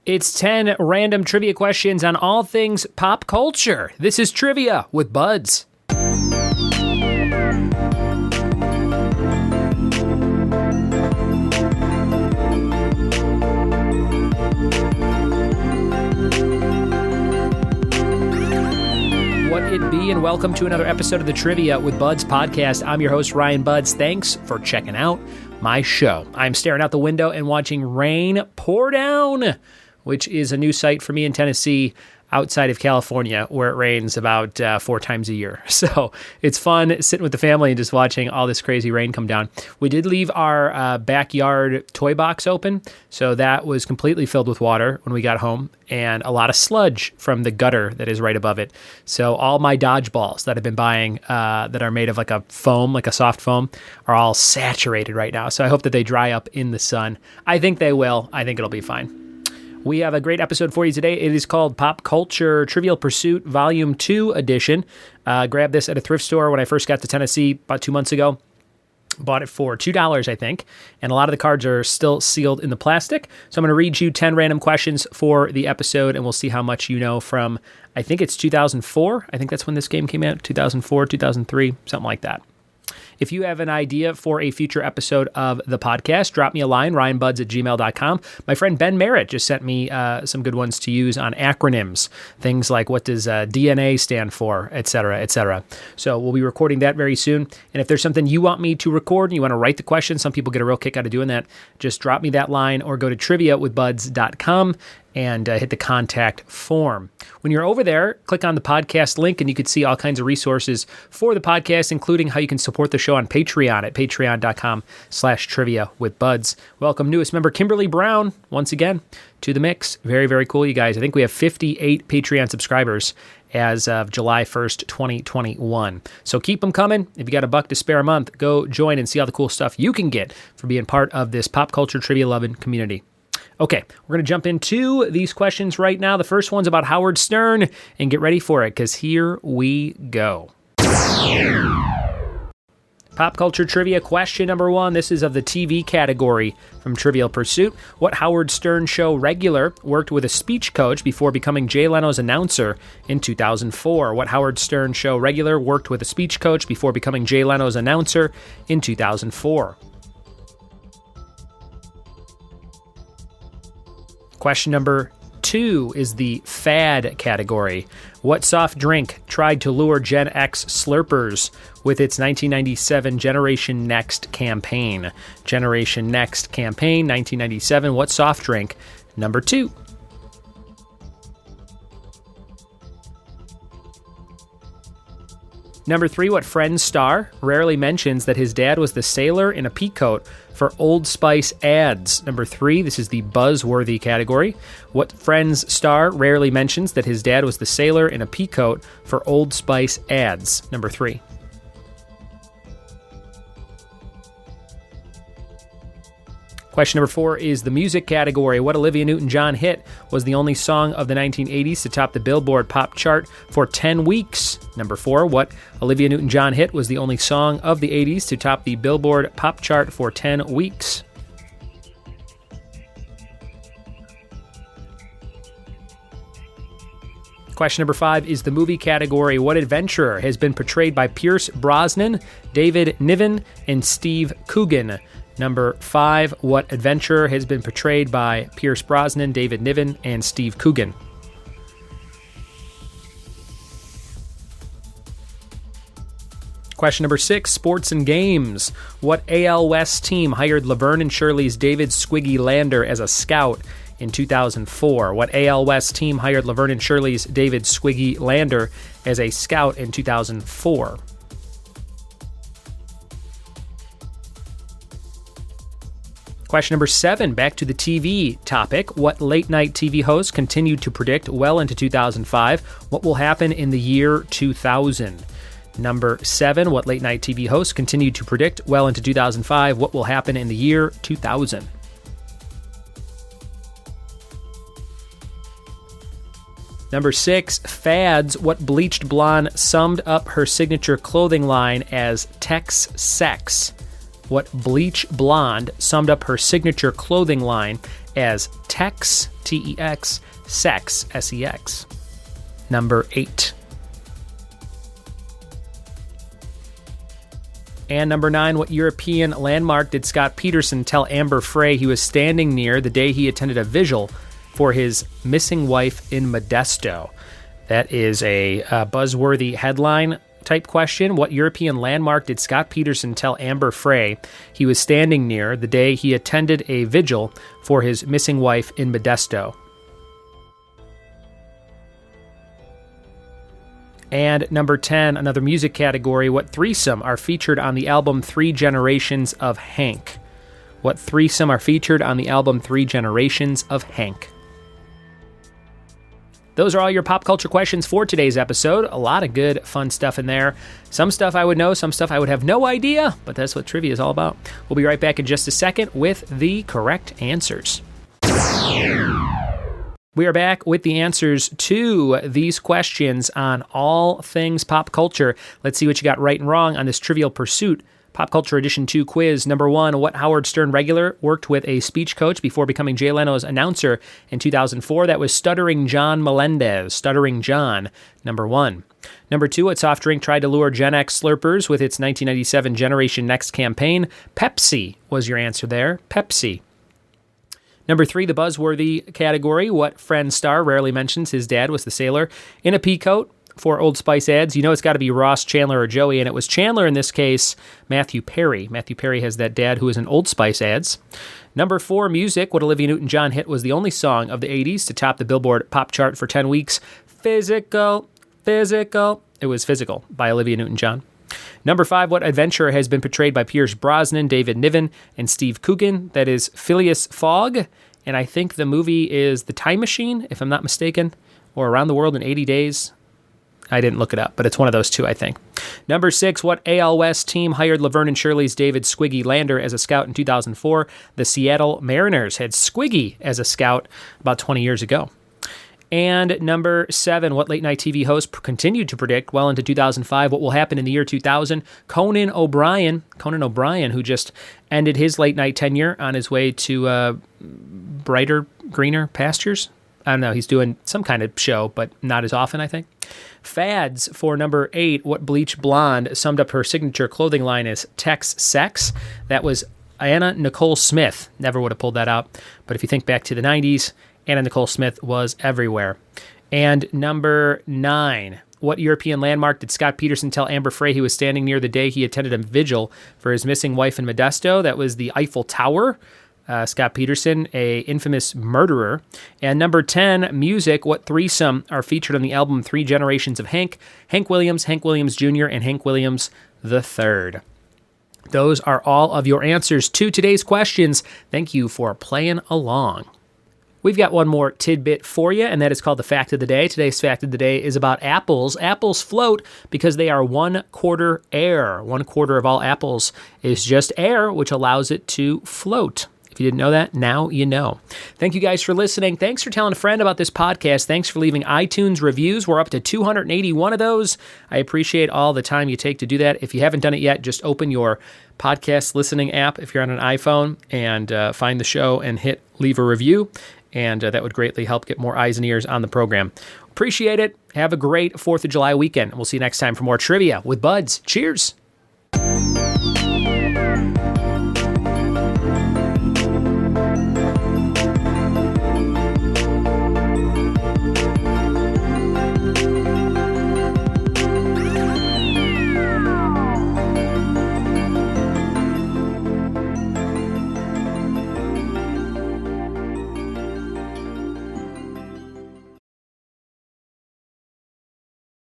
It's 10 random trivia questions on all things pop culture. This is Trivia with Buds. What it be, and welcome to another episode of the Trivia with Buds podcast. I'm your host, Ryan Buds. Thanks for checking out my show. I'm staring out the window and watching rain pour down, which is a new sight for me in Tennessee, outside of California, where it rains about 4 times a year. So it's fun sitting with the family and just watching all this crazy rain come down. We did leave our backyard toy box open, so that was completely filled with water when we got home, and a lot of sludge from the gutter that is right above it. So all my dodgeballs that I've been buying that are made of like a foam, like a soft foam, are all saturated right now. So I hope that they dry up in the sun. I think they will. I think it'll be fine. We have a great episode for you today. It is called Pop Culture Trivial Pursuit Volume 2 Edition. Grabbed this at a thrift store when I first got to Tennessee about 2 months ago. Bought it for $2, I think, and a lot of the cards are still sealed in the plastic. So I'm going to read you 10 random questions for the episode, and we'll see how much you know from, I think it's 2004. I think that's when this game came out, 2004, 2003, something like that. If you have an idea for a future episode of the podcast, drop me a line, ryanbuds@gmail.com. My friend Ben Merritt just sent me some good ones to use on acronyms, things like what does DNA stand for, et cetera, et cetera. So we'll be recording that very soon. And if there's something you want me to record and you want to write the question, some people get a real kick out of doing that, just drop me that line or go to triviawithbuds.com and hit the contact form. When you're over there, click on the podcast link and you can see all kinds of resources for the podcast, including how you can support the show on Patreon at patreon.com/triviawithbuds. Welcome newest member Kimberly Brown, once again, to the mix. Very, very cool, you guys. I think we have 58 Patreon subscribers as of July 1st, 2021. So keep them coming. If you got $1 to spare a month, go join and see all the cool stuff you can get for being part of this pop culture trivia loving community. Okay, we're going to jump into these questions right now. The first one's about Howard Stern, and get ready for it, because here we go. Pop culture trivia question number 1. This is of the TV category from Trivial Pursuit. What Howard Stern show regular worked with a speech coach before becoming Jay Leno's announcer in 2004? What Howard Stern show regular worked with a speech coach before becoming Jay Leno's announcer in 2004? Question number 2 is the fad category. What soft drink tried to lure Gen X slurpers with its 1997 Generation Next campaign? Generation Next campaign, 1997. What soft drink? Number 2. Number 3, what Friends star rarely mentions that his dad was the sailor in a peacoat for Old Spice ads? Number 3, this is the buzzworthy category. What Friends star rarely mentions that his dad was the sailor in a peacoat for Old Spice ads? Number 3. Question number 4 is the music category. What Olivia Newton-John hit was the only song of the 1980s to top the Billboard pop chart for 10 weeks? Number 4, what Olivia Newton-John hit was the only song of the 80s to top the Billboard pop chart for 10 weeks? Question number 5 is the movie category. What adventurer has been portrayed by Pierce Brosnan, David Niven, and Steve Coogan? Number 5, what adventurer has been portrayed by Pierce Brosnan, David Niven, and Steve Coogan? Question number 6, sports and games. What AL West team hired Laverne and Shirley's David Squiggy Lander as a scout in 2004? What AL West team hired Laverne and Shirley's David Squiggy Lander as a scout in 2004? Question number 7, back to the TV topic. What late-night TV host continued to predict well into 2005 what will happen in the year 2000? Number 7, what late-night TV host continued to predict well into 2005 what will happen in the year 2000? Number 6, fads. What bleached blonde summed up her signature clothing line as Tex Sex? what bleach blonde summed up her signature clothing line as Tex, T-E-X, sex, S-E-X. Number 8. And number 9, what European landmark did Scott Peterson tell Amber Frey he was standing near the day he attended a vigil for his missing wife in Modesto? That is a buzzworthy headline type question. What European landmark did Scott Peterson tell Amber Frey he was standing near the day he attended a vigil for his missing wife in Modesto? And number 10, another music category. What threesome are featured on the album Three Generations of Hank? What threesome are featured on the album Three Generations of Hank? Those are all your pop culture questions for today's episode. A lot of good, fun stuff in there. Some stuff I would know, some stuff I would have no idea, but that's what trivia is all about. We'll be right back in just a second with the correct answers. We are back with the answers to these questions on all things pop culture. Let's see what you got right and wrong on this Trivial Pursuit Pop Culture Edition 2 quiz. Number 1, what Howard Stern regular worked with a speech coach before becoming Jay Leno's announcer in 2004? That was Stuttering John Melendez. Stuttering John, number 1. Number 2, what soft drink tried to lure Gen X slurpers with its 1997 Generation Next campaign? Pepsi was your answer there. Pepsi. Number 3, the buzzworthy category. What Friends star rarely mentions his dad was the sailor in a pea coat for Old Spice ads? You know it's got to be Ross, Chandler, or Joey, and it was Chandler in this case, Matthew Perry. Matthew Perry has that dad who is in Old Spice ads. Number 4, music. What Olivia Newton-John hit was the only song of the 80s to top the Billboard pop chart for 10 weeks. Physical. It was Physical by Olivia Newton-John. Number 5, what adventurer has been portrayed by Pierce Brosnan, David Niven, and Steve Coogan? That is Phileas Fogg, and I think the movie is The Time Machine, if I'm not mistaken, or Around the World in 80 Days. I didn't look it up, but it's one of those two, I think. Number 6, what AL West team hired Laverne and Shirley's David Squiggy Lander as a scout in 2004? The Seattle Mariners had Squiggy as a scout about 20 years ago. And number 7, what late-night TV host continued to predict well into 2005 what will happen in the year 2000? Conan O'Brien, who just ended his late-night tenure on his way to brighter, greener pastures. I don't know, he's doing some kind of show, but not as often, I think. Fads for number 8, what bleach blonde summed up her signature clothing line as Tex Sex? That was Anna Nicole Smith. Never would have pulled that out. But if you think back to the 90s, Anna Nicole Smith was everywhere. And number 9, what European landmark did Scott Peterson tell Amber Frey he was standing near the day he attended a vigil for his missing wife in Modesto? That was the Eiffel Tower. Scott Peterson, a infamous murderer. And number 10, music. What threesome are featured on the album Three Generations of Hank? Hank Williams Jr., and Hank Williams III. Those are all of your answers to today's questions. Thank you for playing along. We've got one more tidbit for you, and that is called the Fact of the Day. Today's Fact of the Day is about apples. Apples float because they are 1/4 air. 1/4 of all apples is just air, which allows it to float. If you didn't know that, now you know. Thank you guys for listening. Thanks for telling a friend about this podcast. Thanks for leaving iTunes reviews. We're up to 281 of those. I appreciate all the time you take to do that. If you haven't done it yet, just open your podcast listening app if you're on an iPhone and find the show and hit leave a review. And that would greatly help get more eyes and ears on the program. Appreciate it. Have a great 4th of July weekend. We'll see you next time for more trivia with Buds. Cheers.